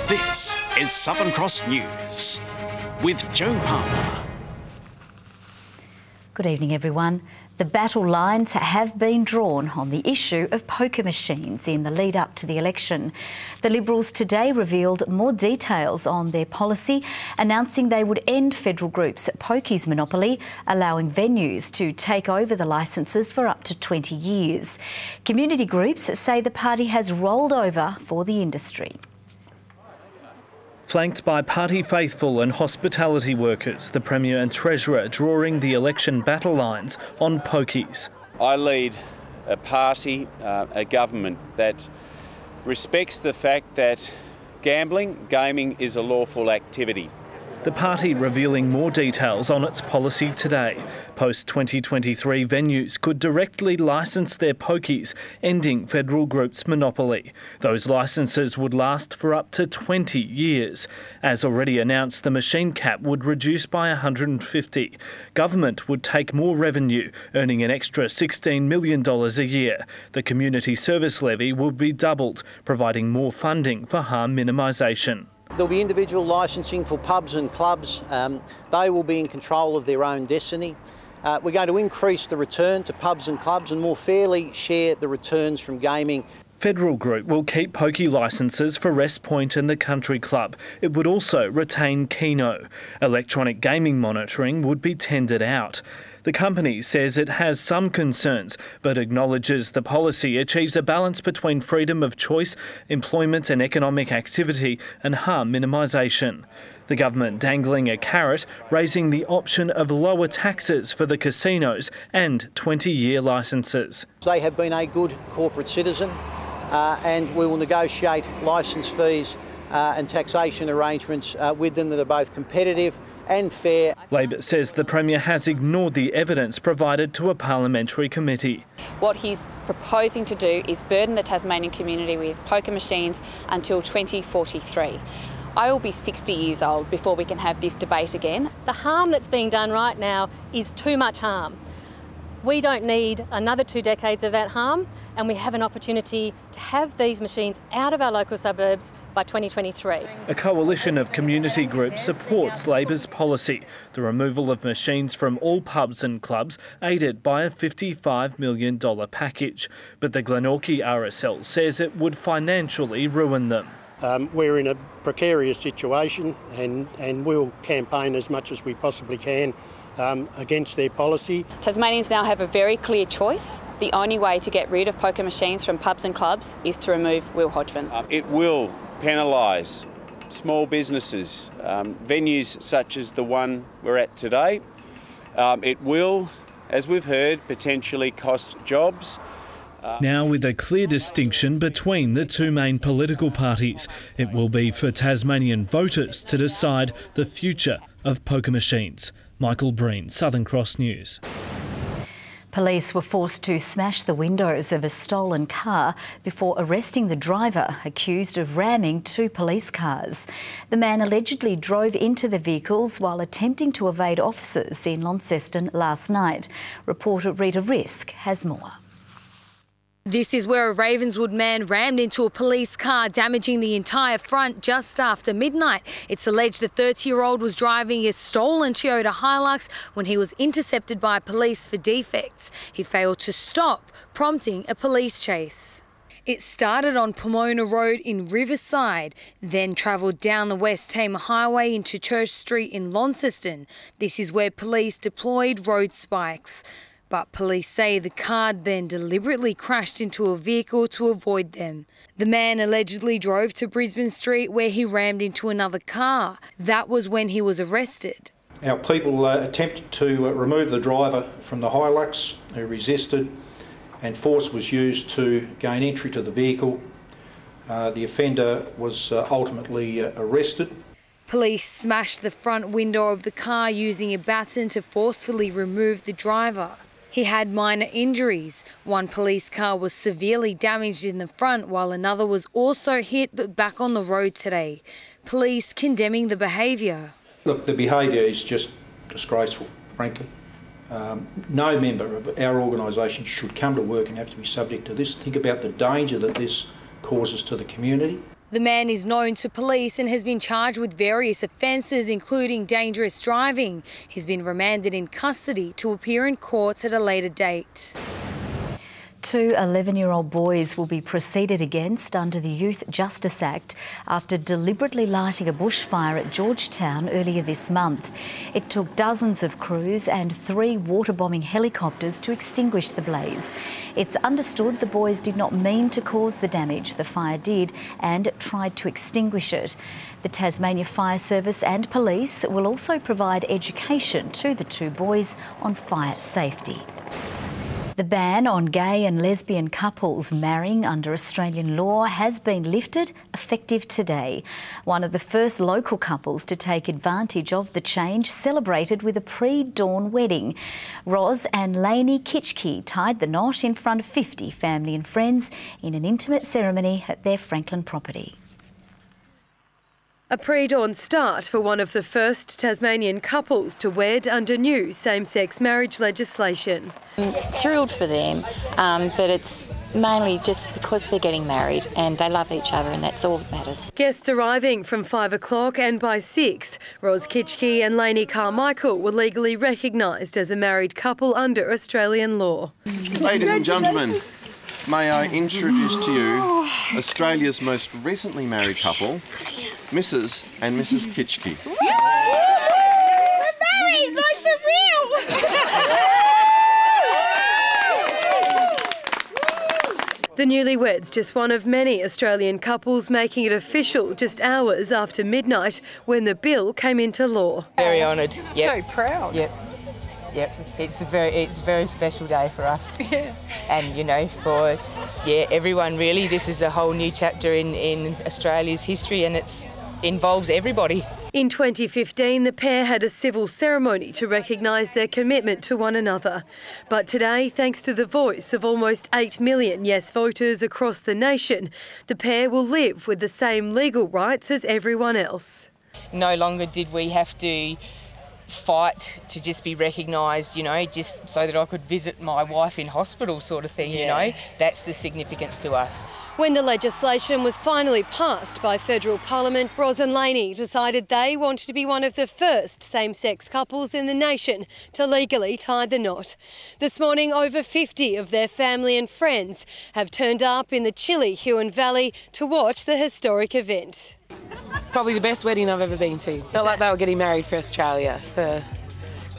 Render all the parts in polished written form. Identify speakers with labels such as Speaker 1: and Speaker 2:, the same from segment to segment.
Speaker 1: This is Southern Cross News with Joe Palmer.
Speaker 2: Good evening, everyone. The battle lines have been drawn on the issue of poker machines in the lead up to the election. The Liberals today revealed more details on their policy, announcing they would end Federal Group's pokies monopoly, allowing venues to take over the licences for up to 20 years. Community groups say the party has rolled over for the industry.
Speaker 3: Flanked by party faithful and hospitality workers, the Premier and Treasurer drawing the election battle lines on pokies.
Speaker 4: I lead a party, a government that respects the fact that gaming is a lawful activity.
Speaker 3: The party revealing more details on its policy today. Post-2023 venues could directly licence their pokies, ending Federal Group's monopoly. Those licences would last for up to 20 years. As already announced, the machine cap would reduce by 150. Government would take more revenue, earning an extra $16 million a year. The community service levy would be doubled, providing more funding for harm minimisation.
Speaker 5: There'll be individual licensing for pubs and clubs. They will be in control of their own destiny. We're going to increase the return to pubs and clubs and more fairly share the returns from gaming.
Speaker 3: Federal Group will keep pokey licences for Rest Point and the Country Club. It would also retain Keno. Electronic gaming monitoring would be tendered out. The company says it has some concerns, but acknowledges the policy achieves a balance between freedom of choice, employment and economic activity, and harm minimisation. The government dangling a carrot, raising the option of lower taxes for the casinos and 20-year licences.
Speaker 5: They have been a good corporate citizen and we will negotiate licence fees and taxation arrangements with them that are both competitive and fair.
Speaker 3: Labor says the Premier has ignored the evidence provided to a parliamentary committee.
Speaker 6: What he's proposing to do is burden the Tasmanian community with poker machines until 2043. I will be 60 years old before we can have this debate again.
Speaker 7: The harm that's being done right now is too much harm. We don't need another 2 decades of that harm, and we have an opportunity to have these machines out of our local suburbs by 2023.
Speaker 3: A coalition of community groups supports Labor's policy, the removal of machines from all pubs and clubs, aided by a $55 million package. But the Glenorchy RSL says it would financially ruin them.
Speaker 8: We're in a precarious situation and we'll campaign as much as we possibly can against their policy.
Speaker 6: Tasmanians now have a very clear choice. The only way to get rid of poker machines from pubs and clubs is to remove Will Hodgman.
Speaker 4: It will penalise small businesses, venues such as the one we're at today. It will, as we've heard, potentially cost jobs.
Speaker 3: Now with a clear distinction between the two main political parties, it will be for Tasmanian voters to decide the future of poker machines. Michael Breen, Southern Cross News.
Speaker 2: Police were forced to smash the windows of a stolen car before arresting the driver, accused of ramming 2 police cars. The man allegedly drove into the vehicles while attempting to evade officers in Launceston last night. Reporter Rita Risk has more.
Speaker 9: This is where a Ravenswood man rammed into a police car, damaging the entire front just after midnight. It's alleged the 30-year-old was driving a stolen Toyota Hilux when he was intercepted by police for defects. He failed to stop, prompting a police chase. It started on Pomona Road in Riverside, then travelled down the West Tama Highway into Church Street in Launceston. This is where police deployed road spikes. But police say the car then deliberately crashed into a vehicle to avoid them. The man allegedly drove to Brisbane Street where he rammed into another car. That was when he was arrested.
Speaker 10: Our people attempted to remove the driver from the Hilux, who resisted, and force was used to gain entry to the vehicle. The offender was ultimately arrested.
Speaker 9: Police smashed the front window of the car using a baton to forcefully remove the driver. He had minor injuries. One police car was severely damaged in the front while another was also hit but back on the road today. Police condemning the behaviour.
Speaker 10: Look, the behaviour is just disgraceful, frankly. No member of our organisation should come to work and have to be subject to this. Think about the danger that this causes to the community.
Speaker 9: The man is known to police and has been charged with various offences, including dangerous driving. He's been remanded in custody to appear in courts at a later date.
Speaker 2: 2 11-year-old boys will be proceeded against under the Youth Justice Act after deliberately lighting a bushfire at Georgetown earlier this month. It took dozens of crews and 3 water-bombing helicopters to extinguish the blaze. It's understood the boys did not mean to cause the damage the fire did and tried to extinguish it. The Tasmania Fire Service and police will also provide education to the 2 boys on fire safety. The ban on gay and lesbian couples marrying under Australian law has been lifted, effective today. One of the first local couples to take advantage of the change celebrated with a pre-dawn wedding. Ros and Lainey Kitchke tied the knot in front of 50 family and friends in an intimate ceremony at their Franklin property.
Speaker 11: A pre-dawn start for one of the first Tasmanian couples to wed under new same-sex marriage legislation.
Speaker 12: I'm thrilled for them, but it's mainly just because they're getting married and they love each other, and that's all that matters.
Speaker 11: Guests arriving from 5 o'clock, and by 6, Ros Kitchke and Lainey Carmichael were legally recognised as a married couple under Australian law.
Speaker 13: Ladies and gentlemen, may I introduce to you Australia's most recently married couple, Mrs. and Mrs. Kitchke.
Speaker 14: We're married, like for real!
Speaker 11: The newlyweds, just one of many Australian couples making it official just hours after midnight when the bill came into law.
Speaker 15: Very honoured.
Speaker 14: Yep. So proud.
Speaker 15: Yep. It's a very special day for us.
Speaker 14: Yeah.
Speaker 15: And, you know, for everyone really, this is a whole new chapter in Australia's history, and it involves everybody.
Speaker 11: In 2015, the pair had a civil ceremony to recognise their commitment to one another. But today, thanks to the voice of almost 8 million yes voters across the nation, the pair will live with the same legal rights as everyone else.
Speaker 15: No longer did we have to fight to just be recognised, you know, just so that I could visit my wife in hospital sort of thing, you know. That's the significance to us.
Speaker 11: When the legislation was finally passed by federal parliament, Ros and Lainey decided they wanted to be one of the first same-sex couples in the nation to legally tie the knot. This morning, over 50 of their family and friends have turned up in the chilly Huon Valley to watch the historic event.
Speaker 16: Probably the best wedding I've ever been to. Felt like they were getting married for Australia, for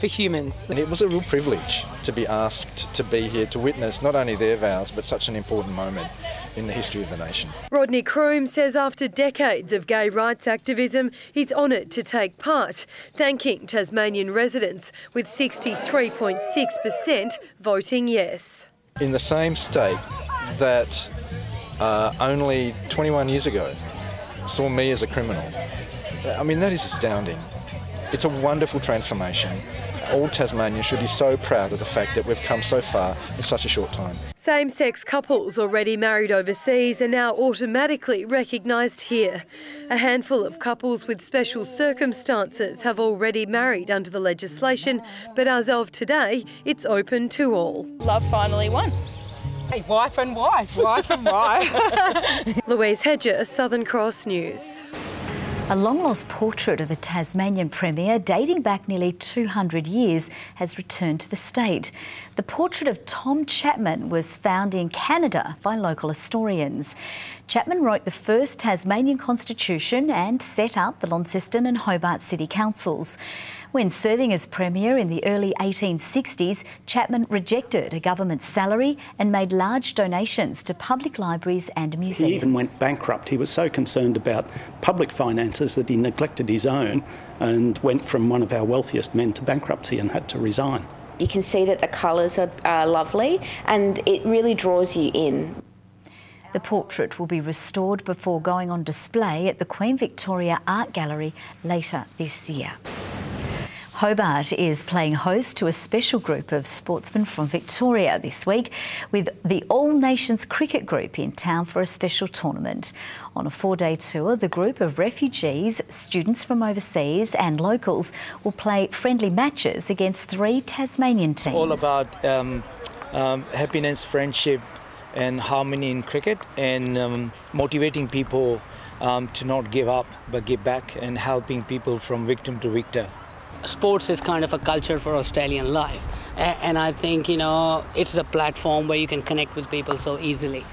Speaker 16: humans.
Speaker 17: And it was a real privilege to be asked to be here to witness not only their vows but such an important moment in the history of the nation.
Speaker 11: Rodney Croom says after decades of gay rights activism, he's honoured to take part, thanking Tasmanian residents with 63.6% voting yes.
Speaker 17: In the same state that only 21 years ago saw me as a criminal. I mean, that is astounding. It's a wonderful transformation. All Tasmanians should be so proud of the fact that we've come so far in such a short time.
Speaker 11: Same-sex couples already married overseas are now automatically recognised here. A handful of couples with special circumstances have already married under the legislation, but as of today, it's open to all.
Speaker 14: Love finally won.
Speaker 15: Hey, wife and wife, wife and wife.
Speaker 11: Louise Hedger, Southern Cross News.
Speaker 2: A long-lost portrait of a Tasmanian premier dating back nearly 200 years has returned to the state. The portrait of Tom Chapman was found in Canada by local historians. Chapman wrote the first Tasmanian constitution and set up the Launceston and Hobart City Councils. When serving as Premier in the early 1860s, Chapman rejected a government salary and made large donations to public libraries and museums.
Speaker 18: He even went bankrupt. He was so concerned about public finances that he neglected his own and went from one of our wealthiest men to bankruptcy and had to resign.
Speaker 19: You can see that the colours are lovely and it really draws you in.
Speaker 2: The portrait will be restored before going on display at the Queen Victoria Art Gallery later this year. Hobart is playing host to a special group of sportsmen from Victoria this week, with the All Nations Cricket Group in town for a special tournament. On a 4-day tour, the group of refugees, students from overseas and locals will play friendly matches against 3 Tasmanian teams.
Speaker 20: All about happiness, friendship and harmony in cricket, and motivating people to not give up but give back, and helping people from victim to victor.
Speaker 21: Sports is kind of a culture for Australian life, and I think, you know, it's a platform where you can connect with people so easily.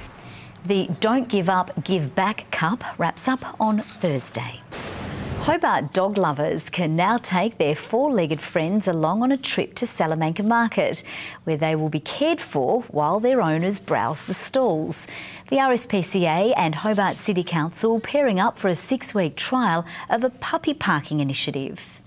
Speaker 2: The Don't Give Up, Give Back Cup wraps up on Thursday. Hobart dog lovers can now take their four-legged friends along on a trip to Salamanca Market, where they will be cared for while their owners browse the stalls. The RSPCA and Hobart City Council pairing up for a 6-week trial of a puppy parking initiative.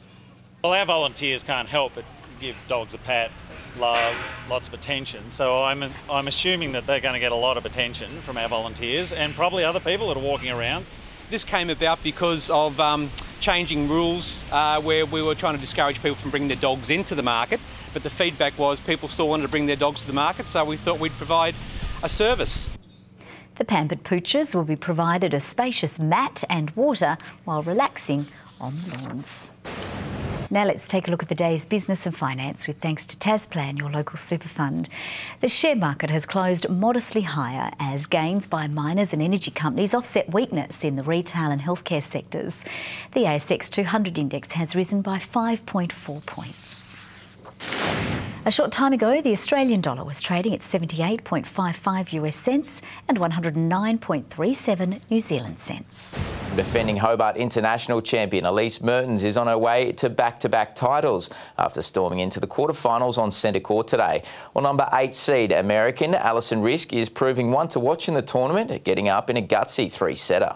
Speaker 22: Well, our volunteers can't help but give dogs a pat, love, lots of attention. So I'm assuming that they're going to get a lot of attention from our volunteers and probably other people that are walking around.
Speaker 23: This came about because of changing rules where we were trying to discourage people from bringing their dogs into the market, but the feedback was people still wanted to bring their dogs to the market, so we thought we'd provide a service.
Speaker 2: The pampered pooches will be provided a spacious mat and water while relaxing on the lawns. Now let's take a look at the day's business and finance with thanks to Tasplan, your local super fund. The share market has closed modestly higher as gains by miners and energy companies offset weakness in the retail and healthcare sectors. The ASX 200 index has risen by 5.4 points. A short time ago, the Australian dollar was trading at 78.55 US cents and 109.37 New Zealand cents.
Speaker 24: Defending Hobart International champion Elise Mertens is on her way to back-to-back titles after storming into the quarterfinals on centre court today. Well, number 8 seed American Alison Risk is proving one to watch in the tournament, getting up in a gutsy 3-setter.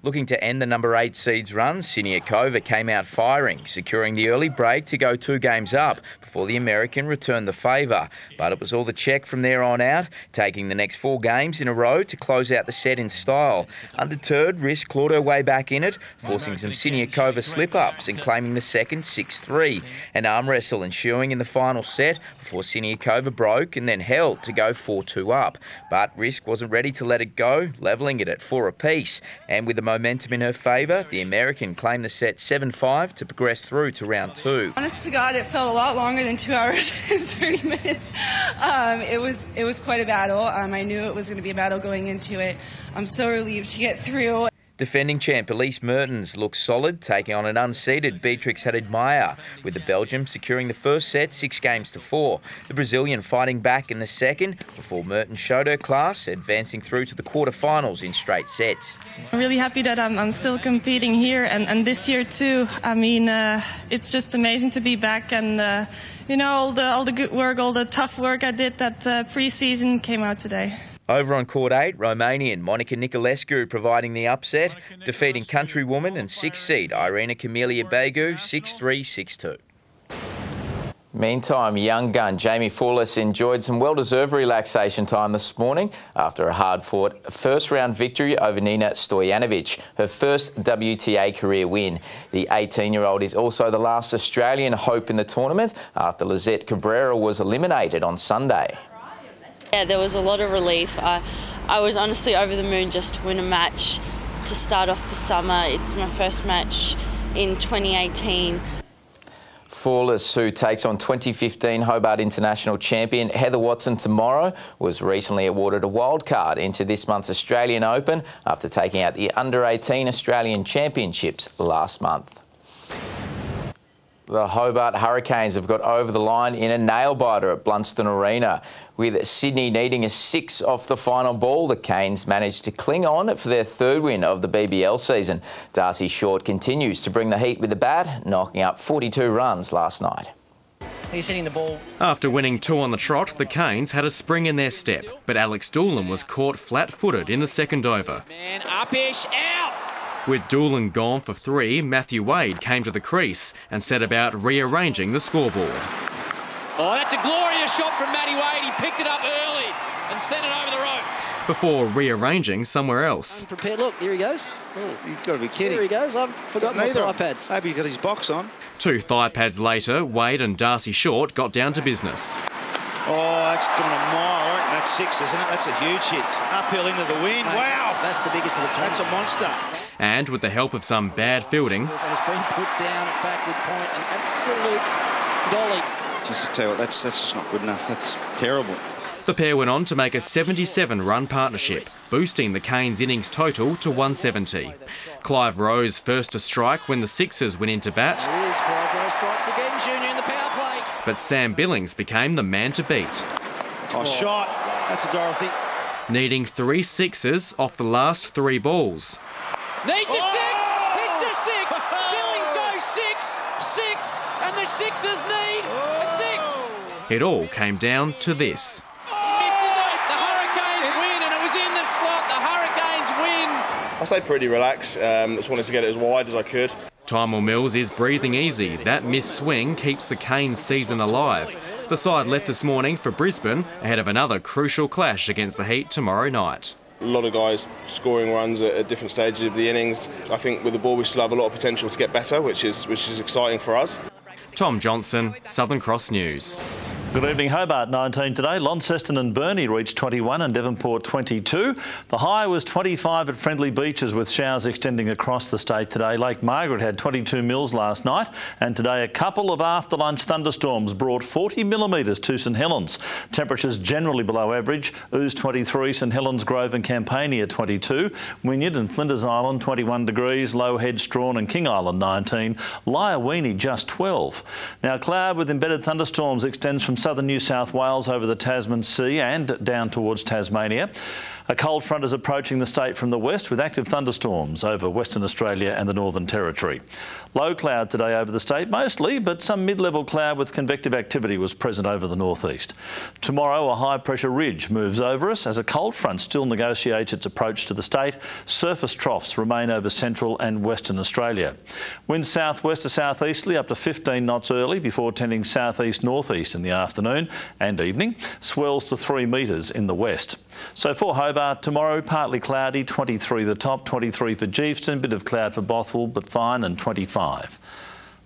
Speaker 24: Looking to end the number 8 seed's run, Siniakova came out firing, securing the early break to go 2 games up before the American returned the favour. But it was all the check from there on out, taking the next 4 games in a row to close out the set in style. Undeterred, Risk clawed her way back in it, forcing some Siniakova slip-ups and claiming the second 6-3. An arm wrestle ensuing in the final set before Siniakova broke and then held to go 4-2 up. But Risk wasn't ready to let it go, levelling it at 4 apiece. And with the momentum in her favour, the American claimed the set 7-5 to progress through to round 2.
Speaker 25: Honest to God, it felt a lot longer than 2 hours and 30 minutes. It was quite a battle. I knew it was going to be a battle going into it. I'm so relieved to get through.
Speaker 24: Defending champ Elise Mertens looks solid, taking on an unseeded Beatrix Haddad-Meyer, with the Belgium securing the first set 6-4. The Brazilian fighting back in the second before Mertens showed her class, advancing through to the quarterfinals in straight sets.
Speaker 26: I'm really happy that I'm still competing here and this year too. I mean, it's just amazing to be back, and you know, all the good work, all the tough work I did that pre-season came out today.
Speaker 24: Over on court 8, Romanian Monica Niculescu providing the upset, defeating countrywoman and 6 seed Irina Camelia Begu 6-3, 6-2. Meantime, young gun Jamie Fawless enjoyed some well-deserved relaxation time this morning after a hard-fought first-round victory over Nina Stojanovic, her first WTA career win. The 18-year-old is also the last Australian hope in the tournament after Lizette Cabrera was eliminated on Sunday.
Speaker 27: Yeah, there was a lot of relief. I was honestly over the moon just to win a match to start off the summer. It's my first match in 2018.
Speaker 24: Fawless, who takes on 2015 Hobart International champion Heather Watson tomorrow, was recently awarded a wild card into this month's Australian Open after taking out the Under-18 Australian Championships last month. The Hobart Hurricanes have got over the line in a nail-biter at Launceston Arena. With Sydney needing a 6 off the final ball, the Canes managed to cling on for their 3rd win of the BBL season. Darcy Short continues to bring the heat with the bat, knocking up 42 runs last night.
Speaker 28: He's hitting the ball.
Speaker 29: After winning 2 on the trot, the Canes had a spring in their step, but Alex Doolan was caught flat-footed in the second over.
Speaker 28: Man, up-ish, out!
Speaker 29: With Doolan gone for 3, Matthew Wade came to the crease and set about rearranging the scoreboard.
Speaker 28: Oh, that's a glorious shot from Matty Wade. He picked it up early and sent it over the rope.
Speaker 29: Before rearranging somewhere else.
Speaker 28: Unprepared, look, here he goes.
Speaker 30: Oh, you've got to be kidding.
Speaker 28: Here he goes, I've forgotten my thigh pads.
Speaker 30: Maybe he's got his box on.
Speaker 29: 2 thigh pads later, Wade and Darcy Short got down to business.
Speaker 30: Oh, that's gone a mile. I reckon that's 6, isn't it? That's a huge hit. Uphill into the wind.
Speaker 28: Mate,
Speaker 30: wow.
Speaker 28: That's the biggest of the time.
Speaker 30: That's a monster.
Speaker 29: And with the help of some bad fielding...
Speaker 28: And it's been put down at backward point, an absolute dolly.
Speaker 30: Just to tell you what, that's just not good enough. That's terrible.
Speaker 29: The pair went on to make a 77-run partnership, boosting the Canes' innings total to 170. Clive Rose first to strike when the Sixers went into bat.
Speaker 28: Here's Clive Rose strikes again, Junior in the power play.
Speaker 29: But Sam Billings became the man to beat.
Speaker 30: Oh, shot. That's a Dorothy.
Speaker 29: Needing 3 sixes off the last 3 balls.
Speaker 28: Needs a 6, hits a 6. Billings goes 6, 6, and the Sixers need a 6.
Speaker 29: It all came down to this.
Speaker 28: Misses it. The Hurricanes win, and it was in the slot. The Hurricanes win.
Speaker 1: I stayed pretty relaxed. Just wanted to get it as wide as I could.
Speaker 29: Tymel Mills is breathing easy. That missed swing keeps the Canes' season alive. The side left this morning for Brisbane ahead of another crucial clash against the Heat tomorrow night.
Speaker 1: A lot of guys scoring runs at different stages of the innings. I think with the ball we still have a lot of potential to get better, which is exciting for us.
Speaker 29: Tom Johnson, Southern Cross News.
Speaker 3: Good evening. Hobart 19 today. Launceston and Burnie reached 21 and Devonport 22. The high was 25 at Friendly Beaches with showers extending across the state today. Lake Margaret had 22 mils last night, and today a couple of after-lunch thunderstorms brought 40 millimetres to St Helens. Temperatures generally below average. Ouse 23, St Helens, Grove and Campania 22. Wynyard and Flinders Island 21 degrees. Low Head, Strawn and King Island 19. Lyawini just 12. Now cloud with embedded thunderstorms extends from southern New South Wales over the Tasman Sea and down towards Tasmania. A cold front is approaching the state from the west with active thunderstorms over Western Australia and the Northern Territory. Low cloud today over the state mostly, but some mid-level cloud with convective activity was present over the northeast. Tomorrow a high pressure ridge moves over us as a cold front still negotiates its approach to the state. Surface troughs remain over central and western Australia. Winds southwest to southeasterly up to 15 knots early before tending southeast-northeast in the afternoon and evening. Swells to 3 metres in the west. So for Hobart tomorrow, partly cloudy, 23 the top, 23 for Geeveston, bit of cloud for Bothwell, but fine, and 25.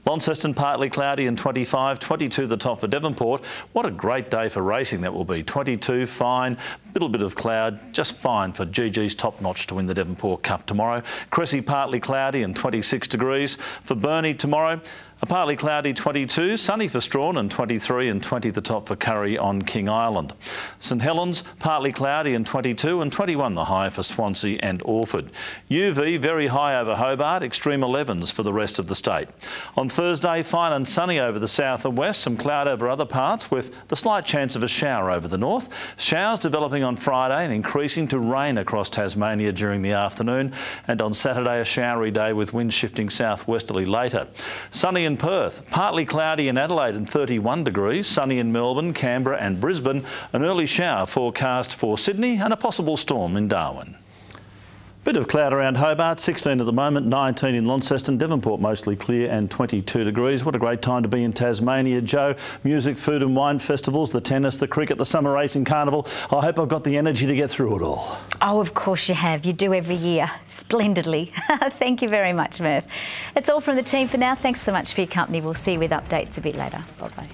Speaker 3: Launceston partly cloudy and 25, 22 the top for Devonport. What a great day for racing that will be. 22 fine, little bit of cloud, just fine for GG's top notch to win the Devonport Cup tomorrow. Cressy partly cloudy and 26 degrees. For Burnie tomorrow, a partly cloudy 22, sunny for Strawn and 23 and 20 the top for Curry on King Island. St Helens partly cloudy and 22 and 21 the high for Swansea and Orford. UV very high over Hobart, extreme 11s for the rest of the state. On Thursday, fine and sunny over the south and west, some cloud over other parts with the slight chance of a shower over the north. Showers developing on Friday and increasing to rain across Tasmania during the afternoon, and on Saturday a showery day with winds shifting southwesterly later. Sunny in Perth, partly cloudy in Adelaide and 31 degrees, sunny in Melbourne, Canberra and Brisbane, an early shower forecast for Sydney and a possible storm in Darwin. Bit of cloud around Hobart, 16 at the moment, 19 in Launceston, Devonport mostly clear and 22 degrees. What a great time to be in Tasmania, Joe. Music, food and wine festivals, the tennis, the cricket, the summer racing carnival. I hope I've got the energy to get through it all.
Speaker 2: Oh, of course you have. You do every year. Splendidly. Thank you very much, Murph. That's all from the team for now. Thanks so much for your company. We'll see you with updates a bit later. Bye-bye.